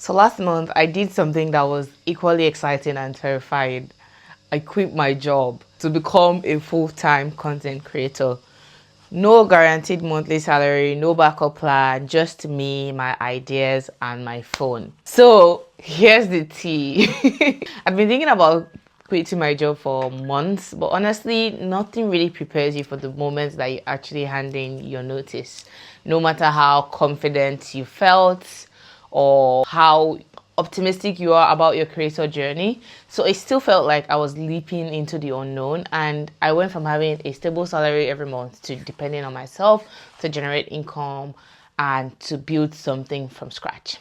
So last month, I did something that was equally exciting and terrifying. I quit my job to become a full-time content creator. No guaranteed monthly salary, no backup plan, just me, my ideas, and my phone. So here's the tea. I've been thinking about quitting my job for months, but honestly, nothing really prepares you for the moment that you actually hand in your notice. No matter how confident you felt or how optimistic you are about your creator journey. So it still felt like I was leaping into the unknown, and I went from having a stable salary every month to depending on myself to generate income and to build something from scratch.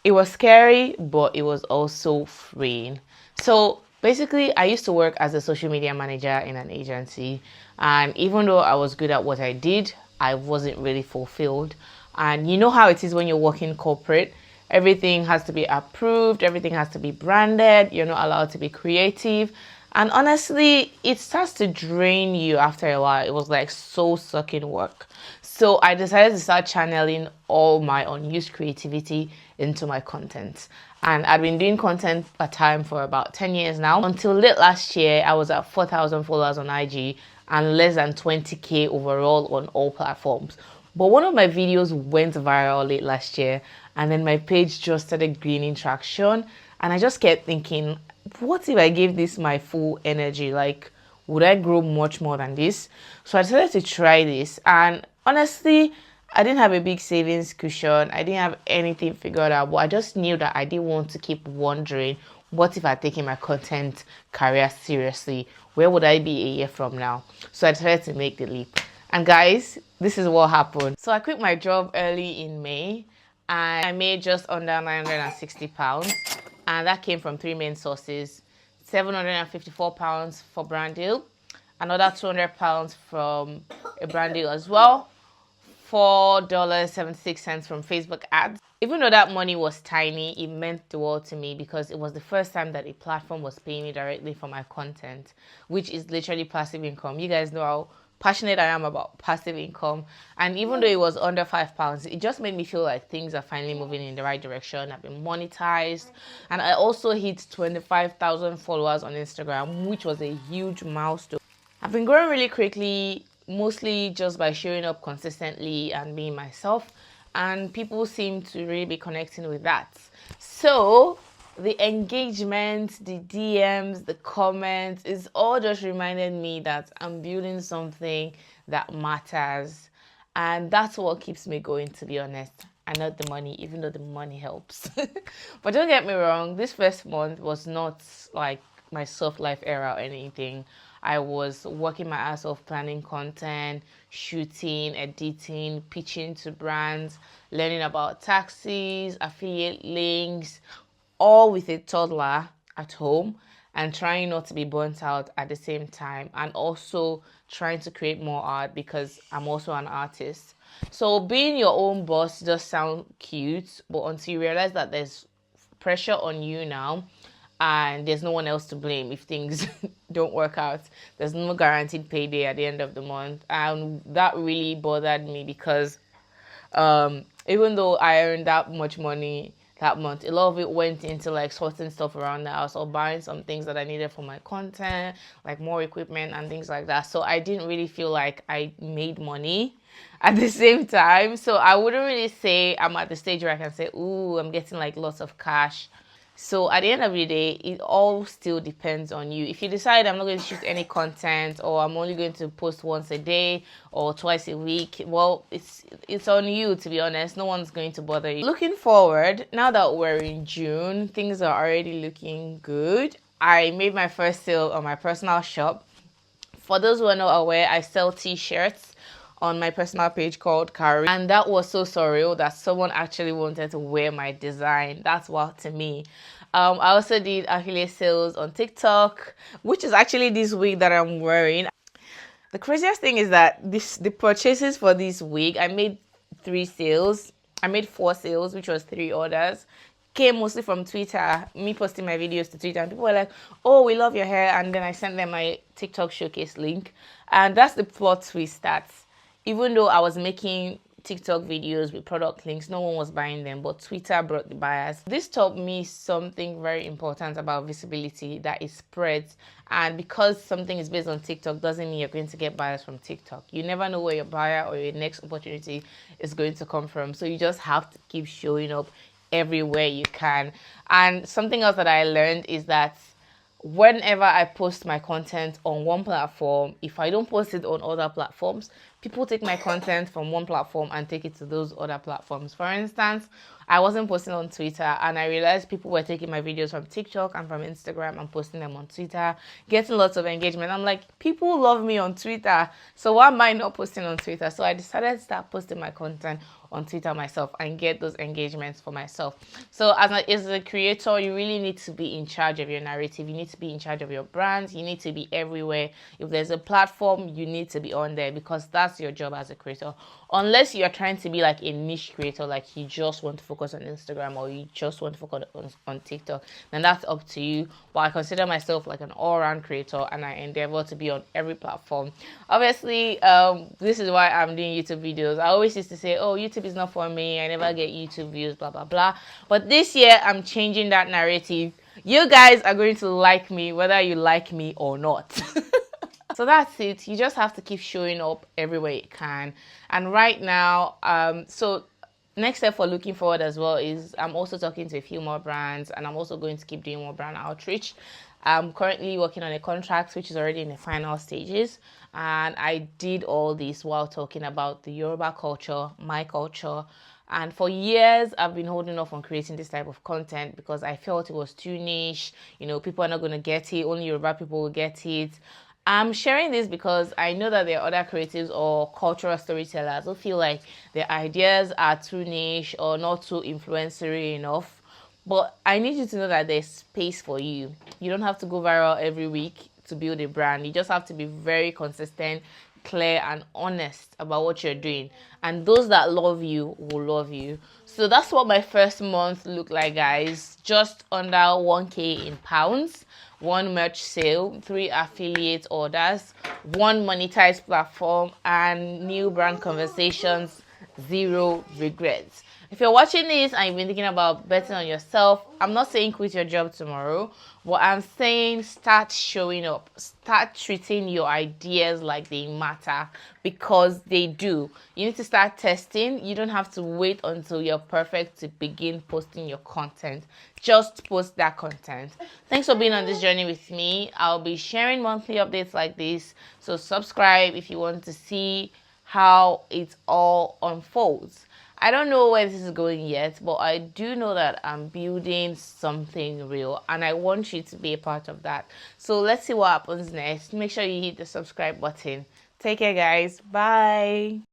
It was scary, but it was also freeing. So basically, I used to work as a social media manager in an agency, and even though I was good at what I did, I wasn't really fulfilled. And you know how it is when you're working corporate. Everything has to be approved, everything has to be branded, you're not allowed to be creative. And honestly, it starts to drain you after a while. It was like soul sucking work. So I decided to start channeling all my unused creativity into my content. And I've been doing content part time for about 10 years now. Until late last year, I was at 4,000 followers on IG and less than 20K overall on all platforms. But one of my videos went viral late last year, and then my page just started gaining traction. And I just kept thinking, what if I gave this my full energy? Like, would I grow much more than this? So I decided to try this. And honestly, I didn't have a big savings cushion. I didn't have anything figured out, but I just knew that I didn't want to keep wondering, what if I taken my content career seriously? Where would I be a year from now? So I decided to make the leap. And guys, this is what happened. So I quit my job early in May, and I made just under £960. And that came from three main sources: £754 for brand deal, another £200 from a brand deal as well, $4.76 from Facebook ads. Even though that money was tiny, it meant the world to me because it was the first time that a platform was paying me directly for my content, which is literally passive income. You guys know how passionate I am about passive income. And even though it was under £5, it just made me feel like things are finally moving in the right direction. I've been monetized, and I also hit 25,000 followers on Instagram, which was a huge milestone. I've been growing really quickly, mostly just by showing up consistently and being myself, and people seem to really be connecting with that. So the engagement, the DMs, the comments is all just reminded me that I'm building something that matters, and that's what keeps me going, to be honest. And not the money, even though the money helps. But don't get me wrong, this first month was not like my soft life era or anything. I was working my ass off planning content, shooting, editing, pitching to brands, learning about taxes, affiliate links, all with a toddler at home, and trying not to be burnt out at the same time, and also trying to create more art because I'm also an artist. So being your own boss does sound cute, but until you realize that there's pressure on you now, and there's no one else to blame if things don't work out. There's no guaranteed payday at the end of the month, and that really bothered me because even though I earned that much money that month, a lot of it went into like sorting stuff around the house or buying some things that I needed for my content, like more equipment and things like that. So I didn't really feel like I made money at the same time. So I wouldn't really say I'm at the stage where I can say, ooh, I'm getting like lots of cash. So at the end of the day, it all still depends on you. If you decide I'm not going to shoot any content, or I'm only going to post once a day or twice a week, well, it's on you, to be honest. No one's going to bother you. Looking forward, now that we're in June, things are already looking good. I made my first sale on my personal shop. For those who are not aware, I sell t-shirts on my personal page called Carrie, and that was so surreal that someone actually wanted to wear my design. That's wild to me. I also did affiliate sales on TikTok, which is actually this week that I'm wearing. The craziest thing is that the purchases for this week, I made 3 sales. I made 4 sales, which was 3 orders. Came mostly from Twitter, me posting my videos to Twitter, and people were like, oh, we love your hair. And then I sent them my TikTok showcase link. And that's the plot twist that even though I was making TikTok videos with product links, no one was buying them, but Twitter brought the buyers. This taught me something very important about visibility, that it spreads. And because something is based on TikTok doesn't mean you're going to get buyers from TikTok. You never know where your buyer or your next opportunity is going to come from. So you just have to keep showing up everywhere you can. And something else that I learned is that whenever I post my content on one platform, if I don't post it on other platforms, people take my content from one platform and take it to those other platforms. For instance, I wasn't posting on Twitter and I realized people were taking my videos from TikTok and from Instagram and posting them on Twitter, getting lots of engagement. I'm like, people love me on Twitter, so why am I not posting on Twitter? So I decided to start posting my content on Twitter myself and get those engagements for myself. So as a creator, you really need to be in charge of your narrative. You need to be in charge of your brand. You need to be everywhere. If there's a platform, you need to be on there because that's your job as a creator. Unless you're trying to be like a niche creator, like you just want to focus on Instagram or you just want to focus on TikTok, then that's up to you. But I consider myself like an all-round creator and I endeavor to be on every platform. Obviously, this is why I'm doing YouTube videos. I always used to say, oh, YouTube is not for me. I never get YouTube views, blah, blah, blah. But this year, I'm changing that narrative. You guys are going to like me, whether you like me or not. So that's it. You just have to keep showing up everywhere you can. And right now, so next step for looking forward as well is I'm also talking to a few more brands and I'm also going to keep doing more brand outreach. I'm currently working on a contract which is already in the final stages, and I did all this while talking about the Yoruba culture, my culture. And for years, I've been holding off on creating this type of content because I felt it was too niche. You know, people are not going to get it. Only Yoruba people will get it. I'm sharing this because I know that there are other creatives or cultural storytellers who feel like their ideas are too niche or not too influencery enough. But I need you to know that there's space for you. You don't have to go viral every week to build a brand. You just have to be very consistent, clear, and honest about what you're doing. And those that love you will love you. So that's what my first month looked like, guys. Just under 1K in pounds. 1 merch sale, 3 affiliate orders, 1 monetized platform, and new brand conversations, 0 regrets. If you're watching this and you've been thinking about betting on yourself, I'm not saying quit your job tomorrow, but I'm saying start showing up. Start treating your ideas like they matter, because they do. You need to start testing. You don't have to wait until you're perfect to begin posting your content. Just post that content. Thanks for being on this journey with me. I'll be sharing monthly updates like this, so subscribe if you want to see how it all unfolds. I don't know where this is going yet, but I do know that I'm building something real and I want you to be a part of that. So let's see what happens next. Make sure you hit the subscribe button. Take care, guys. Bye.